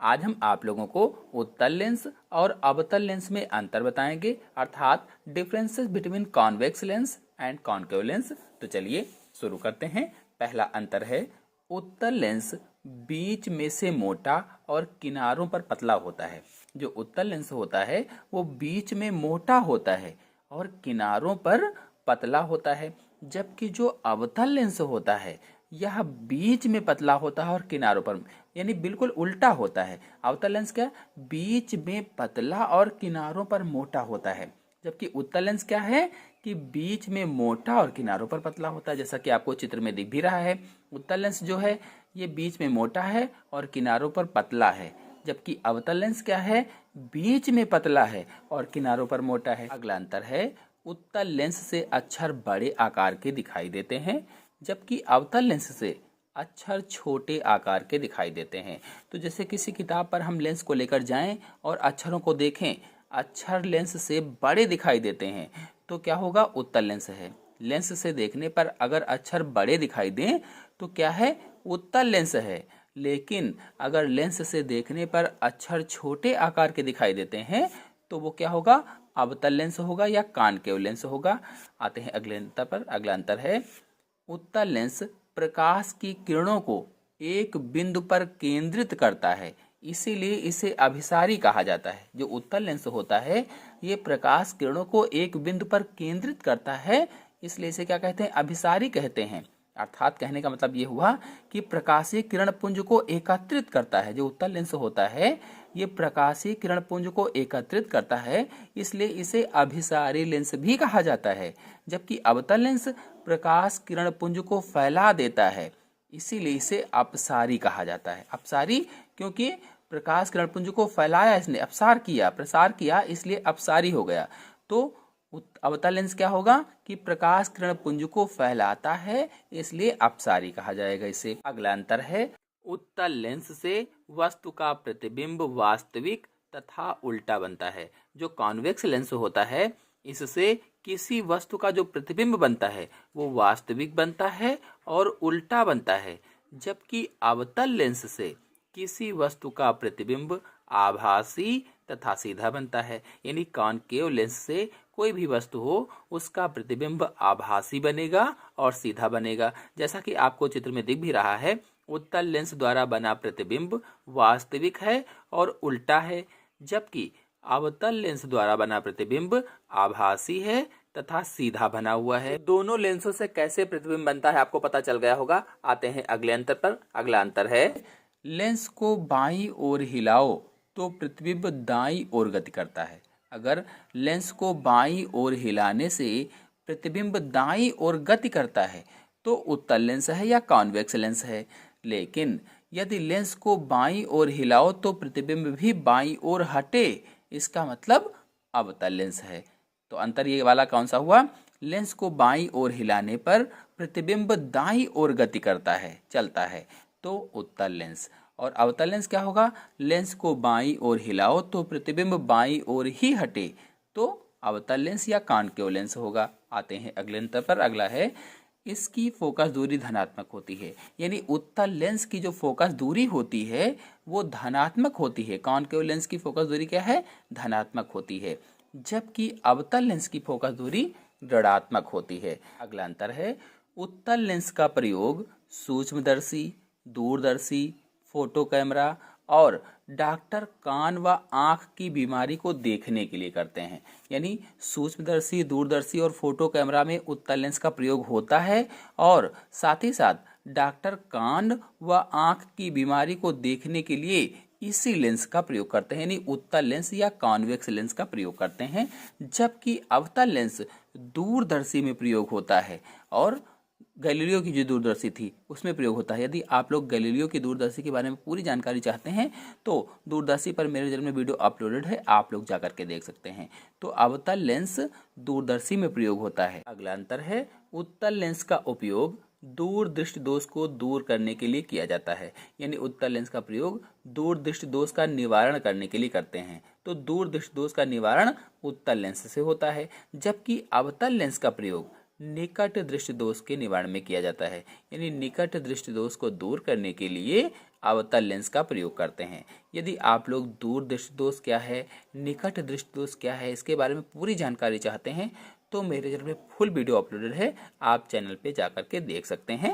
आज हम आप लोगों को उत्तल लेंस और अवतल लेंस में अंतर बताएंगे, अर्थात differences between convex lens and concave lens. तो चलिए शुरू करते हैं। पहला अंतर है उत्तल लेंस बीच में से मोटा और किनारों पर पतला होता है। जो उत्तल लेंस होता है वो बीच में मोटा होता है और किनारों पर पतला होता है, जबकि जो अवतल लेंस होता है यह बीच में पतला होता है और किनारों पर, यानी बिल्कुल उल्टा होता है। अवतल लेंस क्या, बीच में पतला और किनारों पर मोटा होता है, जबकि उत्तल लेंस क्या है कि बीच में मोटा और किनारों पर पतला होता है। जैसा कि आपको चित्र में दिख भी रहा है, उत्तल लेंस जो है ये बीच में मोटा है और किनारों पर पतला है, जबकि अवतल लेंस क्या है, बीच में पतला है और किनारों पर मोटा है। अगला अंतर है उत्तल लेंस से अक्षर बड़े आकार के दिखाई देते हैं, जबकि अवतल लेंस से अक्षर छोटे आकार के दिखाई देते हैं। तो जैसे किसी किताब पर हम लेंस को लेकर जाएं और अक्षरों को देखें, अक्षर लेंस से बड़े दिखाई देते हैं, तो क्या होगा, उत्तल लेंस है। लेंस से देखने पर अगर अक्षर बड़े दिखाई दें तो क्या है, उत्तल लेंस है। लेकिन अगर लेंस से देखने पर अक्षर छोटे आकार के दिखाई देते हैं तो वो क्या होगा, अवतल लेंस होगा या कॉनकेव लेंस होगा। आते हैं अगले अंतर पर। अगला अंतर है उत्तल लेंस प्रकाश की किरणों को एक बिंदु पर केंद्रित करता है, इसीलिए इसे अभिसारी कहा जाता है। जो उत्तल लेंस होता है ये प्रकाश किरणों को एक बिंदु पर केंद्रित करता है, इसलिए इसे क्या कहते हैं, अभिसारी कहते हैं। अर्थात कहने का मतलब ये हुआ कि प्रकाशीय किरण पुंज को एकत्रित करता है। जो उत्तल लेंस होता है ये प्रकाशीय किरण पुंज को एकत्रित करता है, इसलिए इसे अभिसारी लेंस भी कहा जाता है। जबकि अवतल लेंस प्रकाश किरण पुंज को फैला देता है, इसीलिए इसे अपसारी कहा जाता है। अपसारी क्योंकि प्रकाश किरण पुंज को फैलाया, इसने अपसार किया, प्रसार किया, इसलिए अपसारी हो गया। तो अवतल लेंस क्या होगा कि प्रकाश किरण पुंज को फैलाता है, इसलिए अपसारी कहा जाएगा इसे। अगला अंतर है उत्तल लेंस से वस्तु का प्रतिबिंब वास्तविक तथा उल्टा बनता है। जो कॉन्वेक्स लेंस होता है इससे किसी वस्तु का जो प्रतिबिंब बनता है वो वास्तविक बनता है और उल्टा बनता है, जबकि अवतल लेंस से किसी वस्तु का प्रतिबिंब आभासी तथा सीधा बनता है। यानी कॉनकेव लेंस से कोई भी वस्तु हो उसका प्रतिबिंब आभासी बनेगा और सीधा बनेगा। जैसा कि आपको चित्र में दिख भी रहा है, उत्तल लेंस द्वारा बना प्रतिबिंब वास्तविक है और उल्टा है, जबकि अवतल लेंस द्वारा बना प्रतिबिंब आभासी है तथा सीधा बना हुआ है। दोनों लेंसों से कैसे प्रतिबिंब बनता है आपको पता चल गया होगा। आते हैं अगले अंतर पर। अगला अंतर है लेंस को बाईं ओर हिलाओ तो प्रतिबिंब दाईं ओर गति करता है। अगर लेंस को बाईं ओर हिलाने से प्रतिबिंब दाईं ओर गति करता है तो उत्तल लेंस है या कॉन्वेक्स लेंस है। लेकिन यदि लेंस को बाईं ओर हिलाओ तो प्रतिबिंब भी बाईं ओर हटे, इसका मतलब अवतल लेंस है। तो अंतर ये वाला कौन सा हुआ, लेंस को बाईं ओर हिलाने पर प्रतिबिंब दाईं ओर गति करता है, चलता है, तो उत्तल लेंस। और अवतल लेंस क्या होगा, लेंस को बाईं ओर हिलाओ तो प्रतिबिंब बाईं ओर ही हटे, तो अवतल लेंस या कॉनकेव लेंस होगा। आते हैं अगले अंतर पर। अगला है इसकी फोकस दूरी धनात्मक होती है। यानी उत्तल लेंस की जो फोकस दूरी होती है वो धनात्मक होती है। कॉनकेव लेंस की फोकस दूरी क्या है, धनात्मक होती है, जबकि अवतल लेंस की फोकस दूरी ऋणात्मक होती है। अगला अंतर है उत्तल लेंस का प्रयोग सूक्ष्मदर्शी, दूरदर्शी, फोटो कैमरा और डॉक्टर कान व आँख की बीमारी को देखने के लिए करते हैं। यानी सूक्ष्मदर्शी, दूरदर्शी और फोटो कैमरा में उत्तल लेंस का प्रयोग होता है और साथ ही साथ डॉक्टर कान व आँख की बीमारी को देखने के लिए इसी लेंस का प्रयोग करते हैं, यानी उत्तल लेंस या कॉन्वेक्स लेंस का प्रयोग करते हैं। जबकि अवतल लेंस दूरदर्शी में प्रयोग होता है और गैलीलियो की जो दूरदर्शी थी उसमें प्रयोग होता है। यदि आप लोग गैलीलियो की दूरदर्शी के बारे में पूरी जानकारी चाहते हैं तो दूरदर्शी पर मेरे चैनल में वीडियो अपलोडेड है, आप लोग जाकर के देख सकते हैं। तो अवतल लेंस दूरदर्शी में प्रयोग होता है। अगला अंतर है उत्तल लेंस का उपयोग दूर दृष्टि दोष को दूर करने के लिए किया जाता है। यानी उत्तल लेंस का प्रयोग दूर दृष्टि दोष का निवारण करने के लिए करते हैं। तो दूर दृष्टि दोष का निवारण उत्तल लेंस से होता है, जबकि अवतल लेंस का प्रयोग निकट दृष्टि दोष के निवारण में किया जाता है। यानी निकट दृष्टि दोष को दूर करने के लिए अवतल लेंस का प्रयोग करते हैं। यदि आप लोग दूर दृष्टि दोष क्या है, निकट दृष्टि दोष क्या है, इसके बारे में पूरी जानकारी चाहते हैं तो मेरे चैनल पे फुल वीडियो अपलोडेड है, आप चैनल पे जाकर के देख सकते हैं।